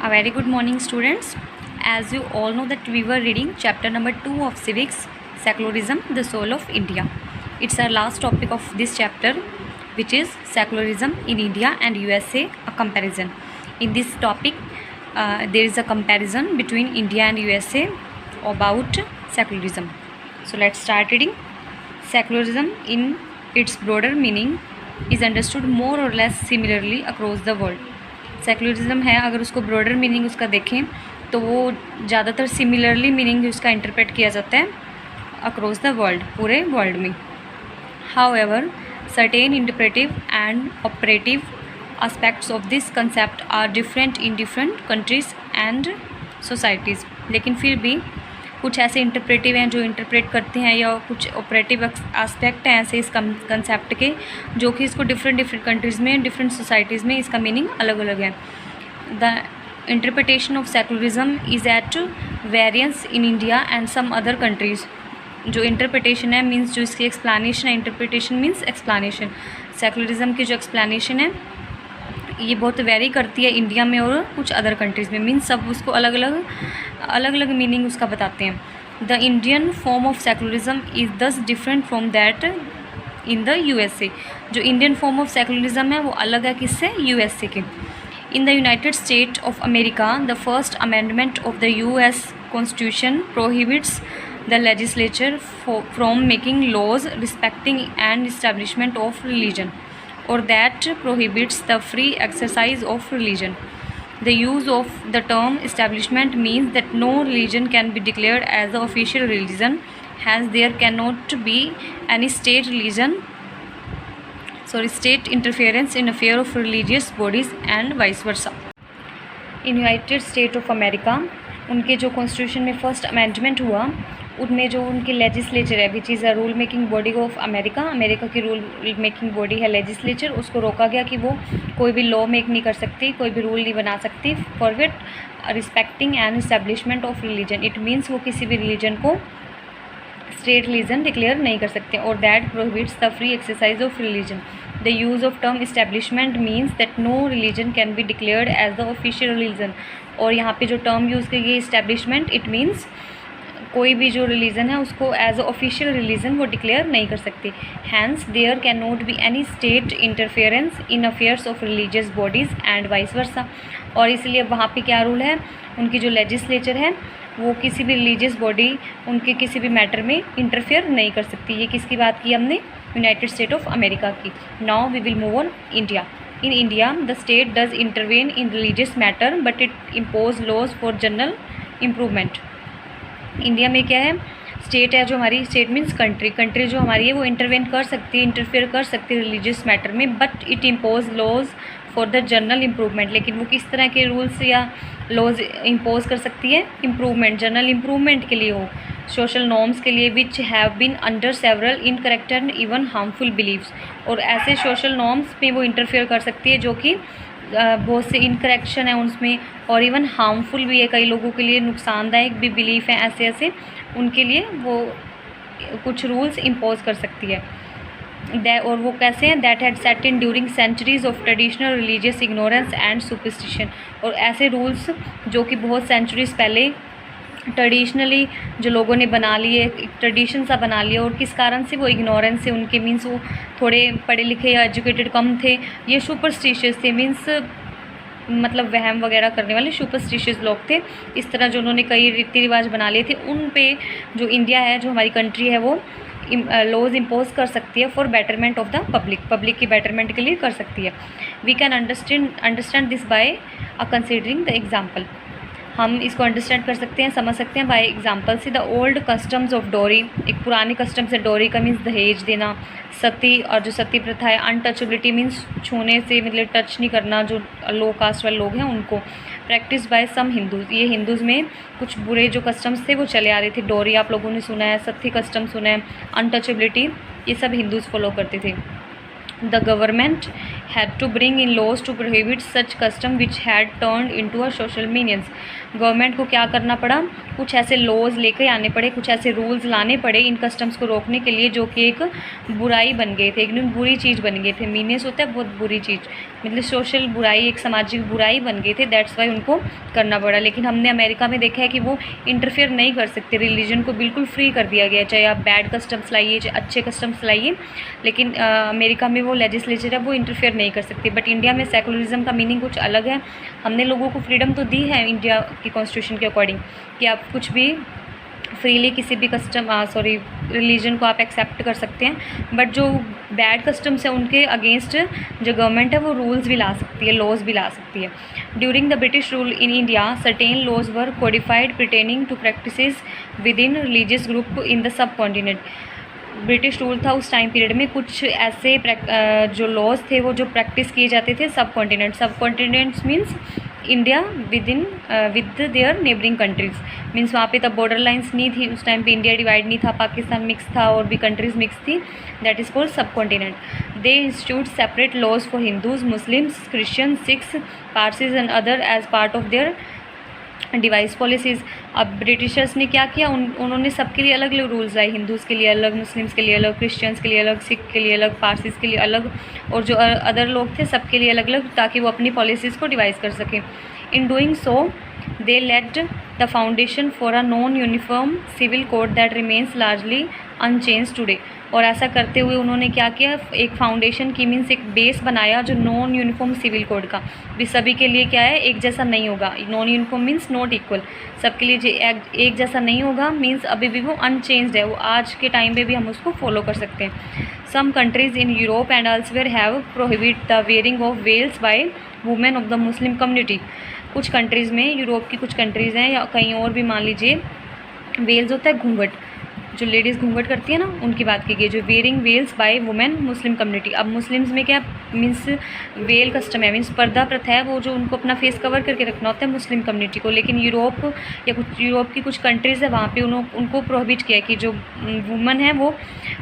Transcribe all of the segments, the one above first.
A very good morning, students. As you all know that we were reading chapter number 2 of civics, secularism, the soul of India. It's our last topic of this chapter, which is secularism in India and USA, a comparison. In this topic, there is a comparison between India and USA about secularism. So let's start reading. Secularism in its broader meaning is understood more or less similarly across the world. Secularism है, अगर उसको broader meaning उसका देखें तो वो ज़्यादातर similarly meaning उसका interpret किया जाता है अक्रॉस द वर्ल्ड, पूरे वर्ल्ड में. However certain interpretive and operative aspects of this concept are different in different countries and societies. लेकिन फिर भी कुछ ऐसे इंटरप्रेटिव हैं जो इंटरप्रेट करते हैं, या कुछ ऑपरेटिव एस्पेक्ट हैं ऐसे इस कंसेप्ट के जो कि इसको डिफरेंट कंट्रीज़ में, डिफरेंट सोसाइटीज़ में इसका मीनिंग अलग अलग है. The interpretation of secularism is at variance in India and some other countries. जो इंटरप्रिटेशन है मीन्स जो इसकी एक्सप्लेनेशन है, इंटरप्रिटेशन मीन्स एक्सप्लेनेशन. सेकुलरिज्म की जो एक्सप्लेनेशन है ये बहुत वेरी करती है इंडिया में और कुछ अदर कंट्रीज़ में. मीन्स सब उसको अलग अलग मीनिंग उसका बताते हैं. The Indian form of secularism is thus different from that in the USA. जो इंडियन फॉर्म ऑफ सेकुलरिज्म है वो अलग है किससे, यूएसए के. In the United State of America the First Amendment of the US constitution prohibits the legislature from making laws respecting and establishment of religion or that prohibits the free exercise of religion. The use of the term establishment means that no religion can be declared as the official religion. Hence, there cannot be any state interference in affairs of religious bodies and vice versa. In United States of America, उनके जो constitution में first amendment हुआ उनमें जो उनकी legislature है which is a rule making body of America, America की rule making body है लेजिस्लेचर, उसको रोका गया कि वो कोई भी लॉ मेक नहीं कर सकती, कोई भी रूल नहीं बना सकती for with respecting and establishment of religion. It means वो किसी भी रिलीजन को स्टेट रिलीजन डिक्लेयर नहीं कर सकते. और that prohibits the free exercise of religion. The use of term establishment means that no religion can be declared as the official religion. और यहाँ पे जो टर्म यूज़ की गई इस्टेब्लिशमेंट, इट मीन्स कोई भी जो रिलीजन है उसको एज ऑफिशियल रिलीजन वो डिक्लेयर नहीं कर सकती. Hence there can not be any state interference in affairs of religious bodies and vice versa. और इसलिए वहाँ पे क्या रूल है, उनकी जो लेजिस्लेचर है वो किसी भी रिलीजियस बॉडी उनके किसी भी मैटर में इंटरफेयर नहीं कर सकती. ये किसकी बात की हमने, यूनाइटेड स्टेट ऑफ अमेरिका की. Now we will move on India. In India, the state does intervene in religious matter, but it impose laws for general improvement. India में क्या है, स्टेट है जो हमारी, स्टेट मीन्स कंट्री जो हमारी है वो इंटरवेन कर सकती है, इंटरफेयर कर सकती है रिलीजियस मैटर में, but it impose laws for the general improvement. लेकिन वो किस तरह के रूल्स या लॉज इम्पोज कर सकती है, इम्प्रूवमेंट, जनरल इम्प्रूवमेंट के लिए हो, सोशल नॉर्म्स के लिए, which have been under several incorrect and even harmful believes. और ऐसे सोशल नॉर्म्स में वो इंटरफेयर कर सकती है जो कि बहुत से इनकरेक्शन है उनमें और इवन हार्मफुल भी है, कई लोगों के लिए नुकसानदायक भी बिलीफ हैं, ऐसे उनके लिए वो कुछ रूल्स इम्पोज कर सकती है. और वो कैसे हैं, that had set in during centuries of traditional religious ignorance and superstition. और ऐसे रूल्स जो कि बहुत सेंचुरीज पहले ट्रेडिशनली जो लोगों ने बना लिए, एक ट्रेडिशन सा बना लिया, और किस कारण से, वो इग्नोरेंस से, उनके मीन्स वो थोड़े पढ़े लिखे या एजुकेटेड कम थे, ये सुपरस्टिशियस थे, मीन्स मतलब वहम वगैरह करने वाले सुपरस्टिशियस लोग थे. इस तरह जो उन्होंने कई रीति रिवाज बना लिए थे, उन पे जो इंडिया है, जो हमारी कंट्री है, वो लॉज इम्पोज कर सकती है for betterment of the public की बेटरमेंट के लिए कर सकती है. We can understand this by considering the example. हम इसको अंडरस्टैंड कर सकते हैं, समझ सकते हैं बाय एग्जांपल से. The old customs of dowry, एक पुराने कस्टम्स है डोरी का, मीन्स दहेज देना, सती, और जो सती प्रथा है, अनटचेबिलिटी मीन्स छूने से, मतलब टच नहीं करना, जो लो कास्ट वाले लोग हैं उनको. प्रैक्टिस बाय सम हिंदूज़, ये हिंदूज़ में कुछ बुरे जो कस्टम्स थे वो चले आ रहे थे. डोरी आप लोगों ने सुना है, सती कस्टम सुना है, अनटचेबिलिटी, ये सब हिंदूज़ फॉलो करते थे. The government had to bring in laws to prohibit such custom which had turned into a social menace. Government को क्या करना पड़ा, कुछ ऐसे लॉज लेके आने पड़े, कुछ ऐसे रूल्स लाने पड़े इन कस्टम्स को रोकने के लिए जो कि एक बुराई बन गए थे, एक बुरी चीज़ बन गए थे. मीनेस होता है बहुत बुरी चीज़, मतलब सोशल बुराई, एक सामाजिक बुराई बन गई थे. दैट्स वाई उनको करना पड़ा. लेकिन हमने अमेरिका में देखा है कि वो इंटरफेयर नहीं कर सकते, रिलीजन को बिल्कुल फ्री कर दिया गया, चाहे आप बैड कस्टम्स लाइए चाहे अच्छे कस्टम्स लाइए. लेकिन अमेरिका में वो लेजिस्लेचर है वो इंटरफेयर नहीं कर सकती. बट इंडिया में सेकुलरिज्म का मीनिंग कुछ अलग है. हमने लोगों को फ्रीडम तो दी है इंडिया की कॉन्स्टिट्यूशन के अकॉर्डिंग कि आप कुछ भी फ्रीली किसी भी रिलीजन को आप एक्सेप्ट कर सकते हैं. बट जो बैड कस्टम्स हैं उनके अगेंस्ट जो गवर्नमेंट है वो रूल्स भी ला सकती है, लॉज भी ला सकती है. During the British rule in India certain laws were codified pertaining to practices within religious group in the subcontinent. British rule था उस टाइम पीरियड में, कुछ ऐसे जो लॉज थे वो जो प्रैक्टिस किए जाते थे सब continents means India with their neighbouring countries. Means वहाँ पे तब बॉर्डर लाइंस नहीं थी उस टाइम पे, इंडिया डिवाइड नहीं था, पाकिस्तान मिक्स था और भी कंट्रीज़ मिक्स थी. That is called subcontinent. They institute separate laws for Hindus, Muslims, Christian, Sikhs, Parsis and other as part of their divide policies. अब ब्रिटिशर्स ने क्या किया, उन्होंने सबके लिए अलग अलग रूल्स लाए, हिंदूज़ के लिए अलग, मुस्लिम्स के लिए अलग, क्रिश्चियंस के लिए अलग, सिख के लिए अलग, पारसीज़ के लिए अलग, और जो अदर लोग थे सबके लिए अलग अलग, ताकि वो अपनी पॉलिसीज़ को डिवाइस कर सकें. In doing so they laid the foundation for a non uniform civil code that remains largely unchanged today. और ऐसा करते हुए उन्होंने क्या किया, एक फाउंडेशन की मीन्स एक बेस बनाया जो नॉन यूनिफॉर्म सिविल कोड का भी सभी के लिए क्या है एक जैसा नहीं होगा. Non uniform means not equal, सबके लिए एक जैसा नहीं होगा. मीन्स अभी भी वो अनचेंज्ड है, वो आज के टाइम पे भी हम उसको फॉलो कर सकते हैं. Some countries in Europe and elsewhere have prohibit the wearing of veils by women of the Muslim community. कुछ कंट्रीज़ में, यूरोप की कुछ कंट्रीज़ हैं या कहीं और भी, मान लीजिए वेल्स होता है घूंघट, जो लेडीज़ घूंघट करती है ना उनकी बात की गई, जो wearing veils by women Muslim community. अब मुस्लिम्स में क्या मीन्स वेल कस्टम है, मीन्स पर्दा प्रथा है, वो जो उनको अपना फेस कवर करके रखना होता है मुस्लिम कम्युनिटी को. लेकिन यूरोप की कुछ कंट्रीज़ है वहाँ पे उनको प्रोहिबिट किया है कि जो वुमेन है वो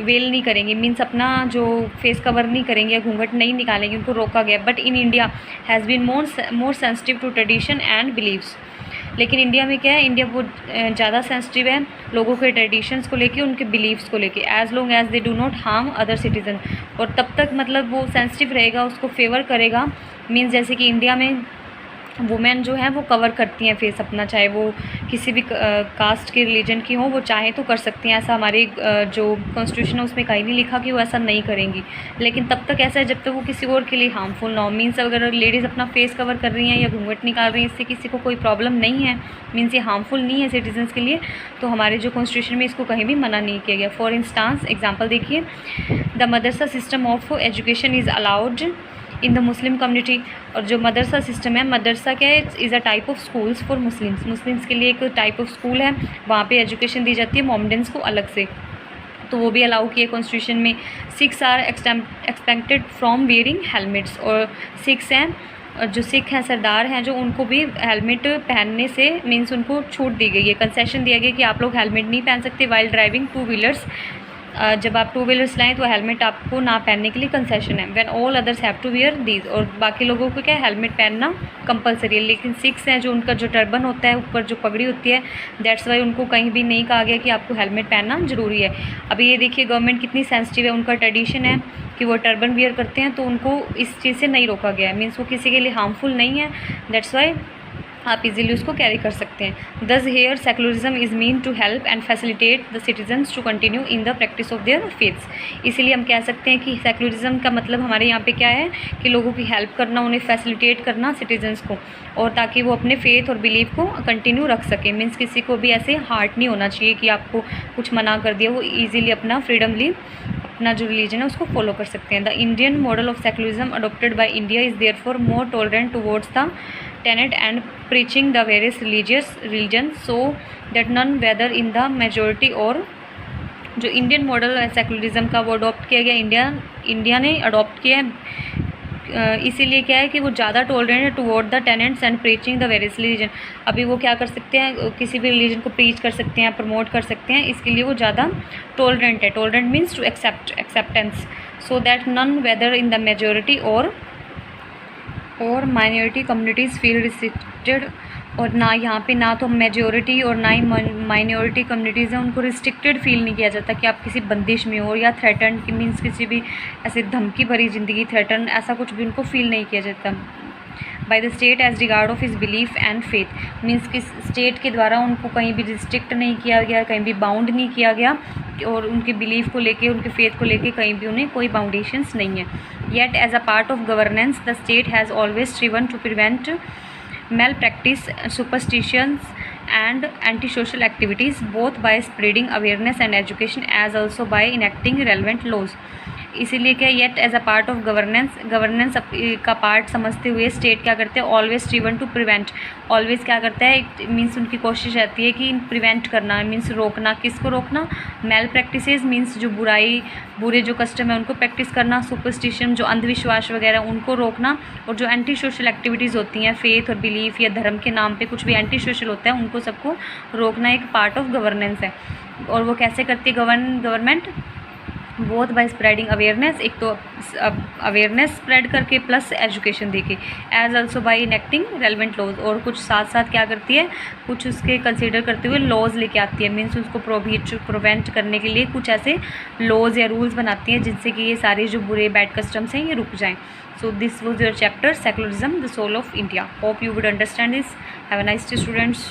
वेल नहीं करेंगी, मीन्स अपना जो फेस कवर नहीं करेंगे या घूंघट नहीं निकालेंगे, उनको रोका गया. But in India has been more sensitive to tradition and believes. लेकिन इंडिया में क्या है, इंडिया बहुत ज़्यादा सेंसिटिव है लोगों के ट्रेडिशंस को लेके, उनके बिलीव्स को लेके, as long as they do not harm other citizen. और तब तक मतलब वो सेंसिटिव रहेगा, उसको फेवर करेगा. मीन्स जैसे कि इंडिया में वुमेन जो है वो कवर करती हैं फेस अपना, चाहे वो किसी भी कास्ट के रिलीजन की हो, वो चाहे तो कर सकती हैं. ऐसा हमारे जो कॉन्स्टिट्यूशन है उसमें कहीं नहीं लिखा कि वो ऐसा नहीं करेंगी. लेकिन तब तक ऐसा है जब तक वो किसी और के लिए हार्मफुल ना हो. मीन्स अगर लेडीज़ अपना फेस कवर कर रही हैं या घूंघट निकाल रही हैं, इससे किसी को कोई प्रॉब्लम नहीं है, मीन्स ये हार्मफुल नहीं है सिटीजन्स के लिए, तो हमारे जो कॉन्स्टिट्यूशन में इसको कहीं भी मना नहीं किया गया. फॉर इंस्टांस एग्जाम्पल देखिए, the Madrasa system of education is allowed in the Muslim community. और जो मदरसा सिस्टम है, मदरसा क्या है, is a type of schools for Muslims के लिए एक टाइप ऑफ स्कूल है, वहाँ पे एजुकेशन दी जाती है मोमेडेंस को अलग से, तो वो भी अलाउ किए कॉन्स्टिट्यूशन में. Sikhs are expected from wearing helmets. और सिक्स हैं जो सिख हैं, सरदार हैं, जो उनको भी हेलमेट पहनने से मीन्स उनको छूट दी गई है, कंसेशन दिया गया कि आप लोग हेलमेट नहीं पहन सकते वाइल ड्राइविंग टू व्हीलर्स. जब आप टू व्हीलर्स लाएँ तो हेलमेट आपको ना पहनने के लिए कंसेशन है. When all others have to wear these. और बाकी लोगों को क्या है, हेलमेट पहनना कंपलसरी है. लेकिन सिक्स हैं जो उनका जो टर्बन होता है, ऊपर जो पगड़ी होती है, दैट्स वाई उनको कहीं भी नहीं कहा गया कि आपको हेलमेट पहनना ज़रूरी है. अभी ये देखिए गवर्नमेंट कितनी सेंसिटिव है, उनका ट्रेडिशन है कि वो टर्बन वियर करते हैं, तो उनको इस चीज़ से नहीं रोका गया है. मीन्स वो किसी के लिए हार्मफुल नहीं है, दैट्स वाई आप इजीली उसको कैरी कर सकते हैं. Thus here secularism is mean to help and facilitate the citizens to continue in the practice of their faiths. इसीलिए हम कह सकते हैं कि सेकुलरिज्म का मतलब हमारे यहाँ पे क्या है कि लोगों की हेल्प करना, उन्हें फैसिलिटेट करना सिटीजन्स को, और ताकि वो अपने फेथ और बिलीव को कंटिन्यू रख सकें. मीन्स किसी को भी ऐसे हार्ट नहीं होना चाहिए कि आपको कुछ मना कर दिया, वो ईजिली अपना फ्रीडमली अपना जो रिलीजन है उसको फॉलो कर सकते हैं. The Indian model of secularism adopted by India is therefore more tolerant towards the tenet and preaching the various religions so that none whether in the majority और जो इंडियन मॉडल है secularism का वो adopt किया गया, India ने adopt किया है इसीलिए क्या है कि वो ज़्यादा टॉलरेंट है toward the tenants and preaching the various religion. अभी वो क्या कर सकते हैं, किसी भी रिलीजन को प्रीच कर सकते हैं, प्रमोट कर सकते हैं, इसके लिए वो ज़्यादा टॉलरेंट है। Tolerant means to acceptance, so that none whether in the majority और माइनॉरिटी कम्युनिटीज़ फील रिस्ट्रिक्टेड। और ना यहाँ पे ना तो मेजोरिटी और ना ही माइनॉरिटी कम्युनिटीज़ हैं, उनको रिस्ट्रिक्टेड फील नहीं किया जाता कि आप किसी बंदिश में हो, या थ्रेटन की मीन्स किसी भी ऐसे धमकी भरी ज़िंदगी, थ्रेटन ऐसा कुछ भी उनको फील नहीं किया जाता। By the state as regard of his belief and faith, means कि स्टेट के द्वारा उनको कहीं भी रिस्ट्रिक्ट नहीं किया गया, कहीं भी बाउंड नहीं किया गया, और उनके बिलीफ को लेके, उनके फेथ को लेके कहीं भी उन्हें कोई बाउंडेशंस नहीं है। Yet as a part of governance the state has always striven to prevent malpractice, superstitions and antisocial activities, both by spreading awareness and education as also by enacting relevant laws। इसीलिए क्या, yet as a part of governance का part समझते हुए state क्या करते हैं, always striven to prevent, always क्या करता है, मीन्स उनकी कोशिश रहती है कि प्रिवेंट करना, मीन्स रोकना, किसको रोकना, मेल प्रैक्टिसेस मीन्स जो बुरे जो कस्टम है उनको प्रैक्टिस करना, सुपरस्टिशन जो अंधविश्वास वगैरह उनको रोकना, और जो एंटी सोशल एक्टिविटीज़ होती हैं, फेथ और बिलीफ या धर्म के नाम पे कुछ भी एंटी सोशल होता है, उनको सबको रोकना एक पार्ट ऑफ गवर्नेंस है। और वो कैसे करती है government, both by spreading awareness, एक तो अवेयरनेस स्प्रेड करके प्लस एजुकेशन देके, as also by enacting relevant laws, और कुछ साथ साथ क्या करती है, कुछ उसके कंसीडर करते हुए लॉज लेके आती है, मीन्स उसको प्रिवेंट करने के लिए कुछ ऐसे लॉज या रूल्स बनाती हैं जिनसे कि ये सारे जो बुरे बैड कस्टम्स हैं ये रुक जाएँ। So this was your chapter, Secularism, the Soul of India. Hope you would understand this. Have a nice day, students.